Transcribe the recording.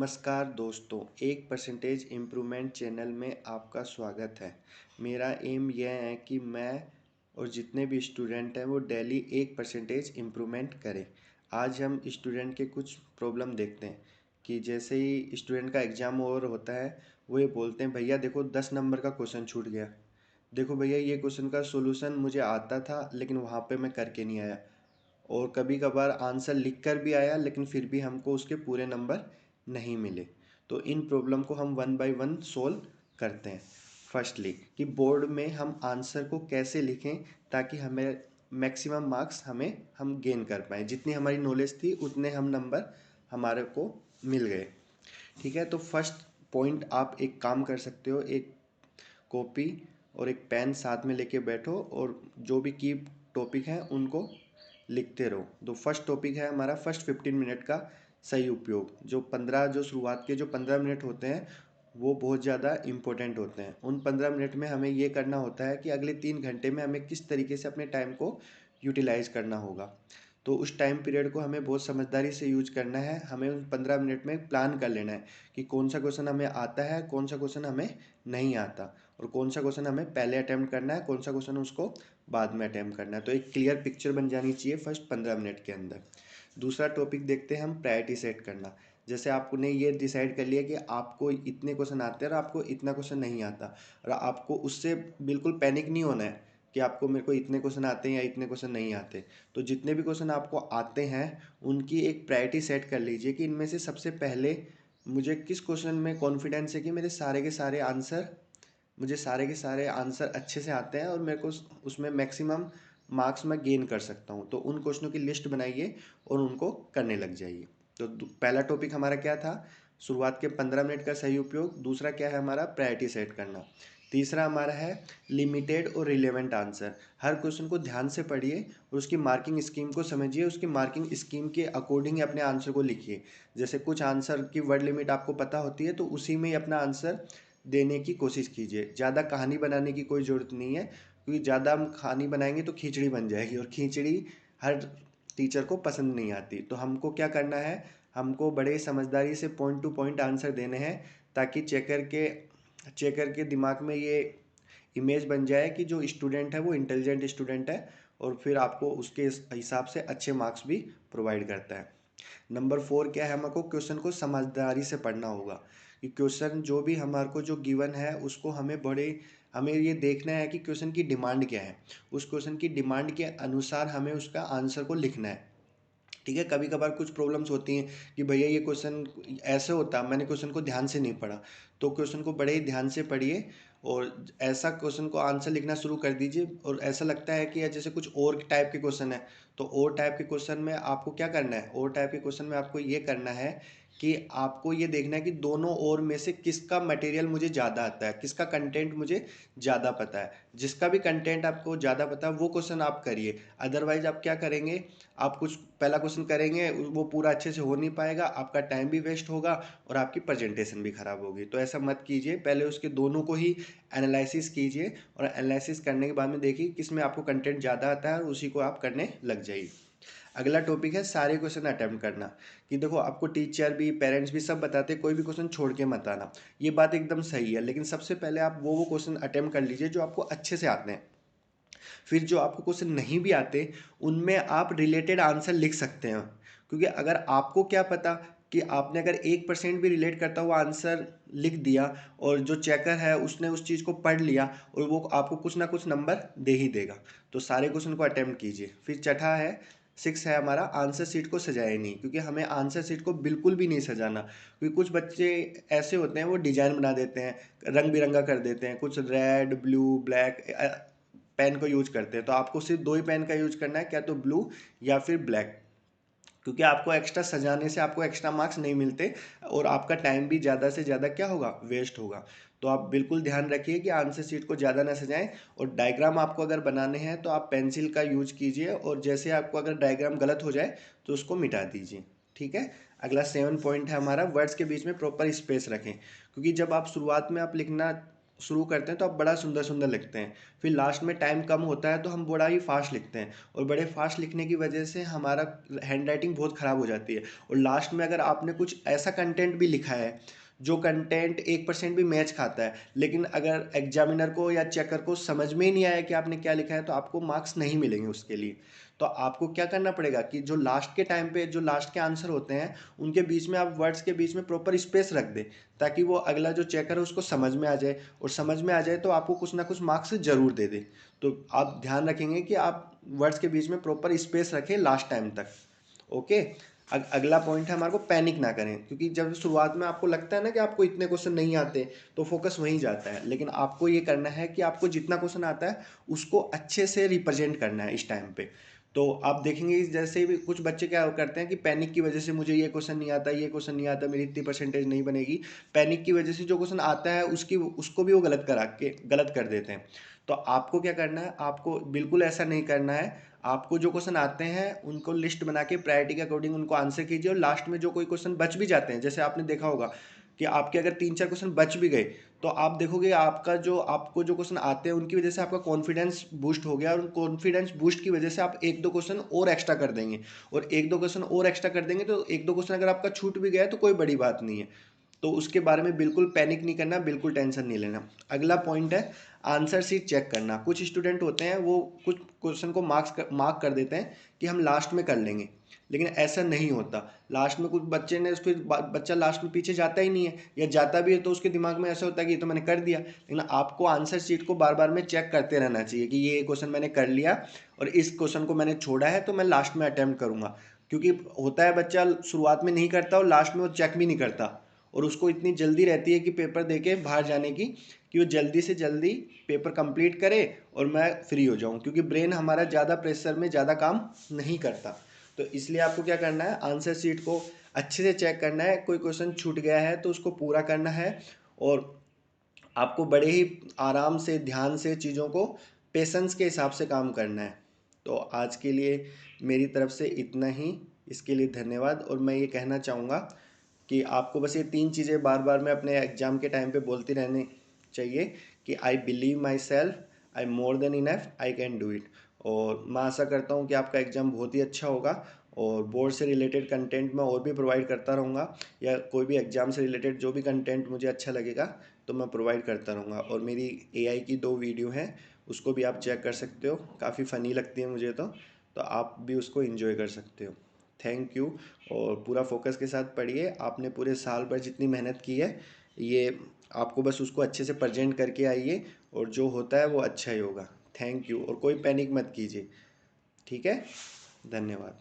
नमस्कार दोस्तों, 1% improvement channel में आपका स्वागत है। मेरा एम यह है कि मैं और जितने भी स्टूडेंट हैं वो डेली 1% इम्प्रूवमेंट करें। आज हम स्टूडेंट के कुछ प्रॉब्लम देखते हैं कि जैसे ही स्टूडेंट का एग्ज़ाम ओवर होता है, वो ये बोलते हैं भैया देखो 10 नंबर का क्वेश्चन छूट गया। देखो भैया ये क्वेश्चन का सॉल्यूशन मुझे आता था लेकिन वहाँ पे मैं करके नहीं आया। और कभी कभार आंसर लिख कर भी आया लेकिन फिर भी हमको उसके पूरे नंबर नहीं मिले। तो इन प्रॉब्लम को हम वन बाय वन सोल्व करते हैं। फर्स्टली कि बोर्ड में हम आंसर को कैसे लिखें ताकि हमें मैक्सिमम मार्क्स हम गेन कर पाएँ। जितनी हमारी नॉलेज थी उतने हम नंबर हमारे को मिल गए। ठीक है, तो फर्स्ट पॉइंट आप एक काम कर सकते हो, एक कॉपी और एक पेन साथ में लेके बैठो और जो भी की टॉपिक हैं उनको लिखते रहो। तो फर्स्ट टॉपिक है हमारा फर्स्ट 15 मिनट का सही उपयोग। जो शुरुआत के जो 15 मिनट होते हैं वो बहुत ज़्यादा इम्पोर्टेंट होते हैं। उन 15 मिनट में हमें ये करना होता है कि अगले 3 घंटे में हमें किस तरीके से अपने टाइम को यूटिलाइज करना होगा। तो उस टाइम पीरियड को हमें बहुत समझदारी से यूज करना है। हमें उन 15 मिनट में प्लान कर लेना है कि कौन सा क्वेश्चन हमें आता है, कौन सा क्वेश्चन हमें नहीं आता, और कौन सा क्वेश्चन हमें पहले अटैम्प्ट करना है, कौन सा क्वेश्चन उसको बाद में अटैम्प्ट करना है। तो एक क्लियर पिक्चर बन जानी चाहिए फर्स्ट 15 मिनट के अंदर। दूसरा टॉपिक देखते हैं हम, प्रायोरिटी सेट करना। जैसे आपने ये डिसाइड कर लिया कि आपको इतने क्वेश्चन आते हैं और आपको इतना क्वेश्चन नहीं आता, और आपको उससे बिल्कुल पैनिक नहीं होना है कि आपको मेरे को इतने क्वेश्चन आते हैं या इतने क्वेश्चन नहीं आते। तो जितने भी क्वेश्चन आपको आते हैं उनकी एक प्रायोरिटी सेट कर लीजिए कि इनमें से सबसे पहले मुझे किस क्वेश्चन में कॉन्फिडेंस है कि मुझे सारे के सारे आंसर अच्छे से आते हैं और मेरे को उसमें मैक्सिमम मार्क्स मैं गेन कर सकता हूँ। तो उन क्वेश्चनों की लिस्ट बनाइए और उनको करने लग जाइए। तो पहला टॉपिक हमारा क्या था? शुरुआत के 15 मिनट का सही उपयोग। दूसरा क्या है हमारा? प्रायोरिटी सेट करना। तीसरा हमारा है लिमिटेड और रिलेवेंट आंसर। हर क्वेश्चन को ध्यान से पढ़िए और उसकी मार्किंग स्कीम को समझिए, उसकी मार्किंग स्कीम के अकॉर्डिंग अपने आंसर को लिखिए। जैसे कुछ आंसर की वर्ड लिमिट आपको पता होती है तो उसी में ही अपना आंसर देने की कोशिश कीजिए। ज़्यादा कहानी बनाने की कोई ज़रूरत नहीं है, क्योंकि ज़्यादा हम कहानी बनाएंगे तो खिचड़ी बन जाएगी, और खिचड़ी हर टीचर को पसंद नहीं आती। तो हमको क्या करना है, हमको बड़े समझदारी से पॉइंट टू पॉइंट आंसर देने हैं ताकि चेकर के दिमाग में ये इमेज बन जाए कि जो स्टूडेंट है वो इंटेलिजेंट स्टूडेंट है, और फिर आपको उसके हिसाब से अच्छे मार्क्स भी प्रोवाइड करता है। नंबर 4 क्या है, हमको क्वेश्चन को समझदारी से पढ़ना होगा कि क्वेश्चन जो भी हमारे को जो गिवन है उसको हमें ये देखना है कि क्वेश्चन की डिमांड क्या है। उस क्वेश्चन की डिमांड के अनुसार हमें उसका आंसर को लिखना है। ठीक है, कभी कभार कुछ प्रॉब्लम्स होती हैं कि भैया ये क्वेश्चन ऐसे होता, मैंने क्वेश्चन को ध्यान से नहीं पढ़ा। तो क्वेश्चन को बड़े ही ध्यान से पढ़िए और ऐसा क्वेश्चन को आंसर लिखना शुरू कर दीजिए। और ऐसा लगता है कि जैसे कुछ और टाइप के क्वेश्चन है, तो और टाइप के क्वेश्चन में आपको क्या करना है, और टाइप के क्वेश्चन में आपको ये करना है कि आपको ये देखना है कि दोनों ओर में से किसका मटेरियल मुझे ज़्यादा आता है, किसका कंटेंट मुझे ज़्यादा पता है। जिसका भी कंटेंट आपको ज़्यादा पता है वो क्वेश्चन आप करिए। अदरवाइज आप क्या करेंगे, आप कुछ पहला क्वेश्चन करेंगे वो पूरा अच्छे से हो नहीं पाएगा, आपका टाइम भी वेस्ट होगा और आपकी प्रेजेंटेशन भी खराब होगी। तो ऐसा मत कीजिए, पहले उसके दोनों को ही एनालिसिस कीजिए और एनालिसिस करने के बाद में देखिए किस में आपको कंटेंट ज़्यादा आता है और उसी को आप करने लग जाइए। अगला टॉपिक है सारे क्वेश्चन अटेम्प्ट करना। कि देखो आपको टीचर भी, पेरेंट्स भी सब बताते हैं कोई भी क्वेश्चन छोड़ के मत आना। ये बात एकदम सही है, लेकिन सबसे पहले आप वो क्वेश्चन अटेम्प्ट कर लीजिए जो आपको अच्छे से आते हैं। फिर जो आपको क्वेश्चन नहीं भी आते उनमें आप रिलेटेड आंसर लिख सकते हैं। क्योंकि अगर आपको क्या पता कि आपने अगर 1% भी रिलेट करता हुआ आंसर लिख दिया और जो चेकर है उसने उस चीज़ को पढ़ लिया, और वो आपको कुछ ना कुछ नंबर दे ही देगा। तो सारे क्वेश्चन को अटेम्प्ट कीजिए। फिर छठा है, 6 है हमारा, आंसर शीट को सजाए नहीं। क्योंकि हमें आंसर शीट को बिल्कुल भी नहीं सजाना, क्योंकि कुछ बच्चे ऐसे होते हैं वो डिजाइन बना देते हैं, रंग बिरंगा कर देते हैं, कुछ रेड ब्लू ब्लैक पेन को यूज करते हैं। तो आपको सिर्फ दो ही पेन का यूज करना है, क्या तो ब्लू या फिर ब्लैक। क्योंकि आपको एक्स्ट्रा सजाने से आपको एक्स्ट्रा मार्क्स नहीं मिलते और आपका टाइम भी ज़्यादा से ज़्यादा क्या होगा, वेस्ट होगा। तो आप बिल्कुल ध्यान रखिए कि आंसर शीट को ज़्यादा ना सजाएं। और डायग्राम आपको अगर बनाने हैं तो आप पेंसिल का यूज कीजिए, और जैसे आपको अगर डायग्राम गलत हो जाए तो उसको मिटा दीजिए। ठीक है। अगला 7 पॉइंट है हमारा, वर्ड्स के बीच में प्रॉपर स्पेस रखें। क्योंकि जब आप शुरुआत में आप लिखना शुरू करते हैं तो आप बड़ा सुंदर सुंदर लिखते हैं, फिर लास्ट में टाइम कम होता है तो हम बड़ा ही फास्ट लिखते हैं, और बड़े फास्ट लिखने की वजह से हमारा हैंड राइटिंग बहुत ख़राब हो जाती है। और लास्ट में अगर आपने कुछ ऐसा कंटेंट भी लिखा है जो कंटेंट 1% भी मैच खाता है, लेकिन अगर एग्जामिनर को या चेकर को समझ में ही नहीं आया कि आपने क्या लिखा है, तो आपको मार्क्स नहीं मिलेंगे उसके लिए। तो आपको क्या करना पड़ेगा कि जो लास्ट के टाइम पे जो लास्ट के आंसर होते हैं उनके बीच में आप वर्ड्स के बीच में प्रॉपर स्पेस रख दें, ताकि वो अगला जो चेकर है उसको समझ में आ जाए, और समझ में आ जाए तो आपको कुछ ना कुछ मार्क्स ज़रूर दे दे। तो आप ध्यान रखेंगे कि आप वर्ड्स के बीच में प्रॉपर स्पेस रखें लास्ट टाइम तक। ओके। अगला पॉइंट है हमारे को पैनिक ना करें, क्योंकि जब शुरुआत में आपको लगता है ना कि आपको इतने क्वेश्चन नहीं आते, तो फोकस वहीं जाता है, लेकिन आपको ये करना है कि आपको जितना क्वेश्चन आता है उसको अच्छे से रिप्रेजेंट करना है इस टाइम पे। तो आप देखेंगे जैसे भी कुछ बच्चे क्या करते हैं कि पैनिक की वजह से मुझे ये क्वेश्चन नहीं आता, ये क्वेश्चन नहीं आता, मेरी इतनी परसेंटेज नहीं बनेगी, पैनिक की वजह से जो क्वेश्चन आता है उसकी उसको भी वो गलत कर देते हैं। तो आपको क्या करना है, आपको बिल्कुल ऐसा नहीं करना है। आपको जो क्वेश्चन आते हैं उनको लिस्ट बना के प्रायोरिटी के अकॉर्डिंग उनको आंसर कीजिए, और लास्ट में जो कोई क्वेश्चन बच भी जाते हैं, जैसे आपने देखा होगा कि आपके अगर 3-4 क्वेश्चन बच भी गए, तो आप देखोगे आपको जो क्वेश्चन आते हैं उनकी वजह से आपका कॉन्फिडेंस बूस्ट हो गया, और कॉन्फिडेंस बूस्ट की वजह से आप 1-2 क्वेश्चन और एक्स्ट्रा कर देंगे, और 1-2 क्वेश्चन और एक्स्ट्रा कर देंगे तो 1-2 क्वेश्चन अगर आपका छूट भी गया है तो कोई बड़ी बात नहीं है। तो उसके बारे में बिल्कुल पैनिक नहीं करना, बिल्कुल टेंशन नहीं लेना। अगला पॉइंट है आंसर शीट चेक करना। कुछ स्टूडेंट होते हैं वो कुछ क्वेश्चन को मार्क कर देते हैं कि हम लास्ट में कर लेंगे, लेकिन ऐसा नहीं होता। लास्ट में कुछ बच्चे ने फिर बच्चा लास्ट में पीछे जाता ही नहीं है, या जाता भी है तो उसके दिमाग में ऐसा होता है कि ये तो मैंने कर दिया। लेकिन आपको आंसर शीट को बार बार में चेक करते रहना चाहिए कि ये क्वेश्चन मैंने कर लिया और इस क्वेश्चन को मैंने छोड़ा है, तो मैं लास्ट में अटेम्प्ट करूंगा। क्योंकि होता है बच्चा शुरुआत में नहीं करता और लास्ट में वो चेक भी नहीं करता, और उसको इतनी जल्दी रहती है कि पेपर दे के बाहर जाने की, कि वो जल्दी से जल्दी पेपर कंप्लीट करे और मैं फ्री हो जाऊं, क्योंकि ब्रेन हमारा ज़्यादा प्रेशर में ज़्यादा काम नहीं करता। तो इसलिए आपको क्या करना है, आंसर शीट को अच्छे से चेक करना है, कोई क्वेश्चन छूट गया है तो उसको पूरा करना है, और आपको बड़े ही आराम से ध्यान से चीज़ों को पेशेंस के हिसाब से काम करना है। तो आज के लिए मेरी तरफ से इतना ही। इसके लिए धन्यवाद। और मैं ये कहना चाहूँगा कि आपको बस ये 3 चीज़ें बार बार में अपने एग्ज़ाम के टाइम पे बोलती रहनी चाहिए कि I believe my self, I more than enough, I can do it. और मैं आशा करता हूँ कि आपका एग्ज़ाम बहुत ही अच्छा होगा, और बोर्ड से रिलेटेड कंटेंट मैं और भी प्रोवाइड करता रहूँगा, या कोई भी एग्ज़ाम से रिलेटेड जो भी कंटेंट मुझे अच्छा लगेगा तो मैं प्रोवाइड करता रहूँगा। और मेरी एआई की 2 वीडियो हैं, उसको भी आप चेक कर सकते हो, काफ़ी फ़नी लगती है मुझे तो आप भी उसको एंजॉय कर सकते हो। Thank you. और पूरा फोकस के साथ पढ़िए। आपने पूरे साल भर जितनी मेहनत की है, ये आपको बस उसको अच्छे से प्रेजेंट करके आइए, और जो होता है वो अच्छा ही होगा। Thank you. और कोई पैनिक मत कीजिए। ठीक है। धन्यवाद।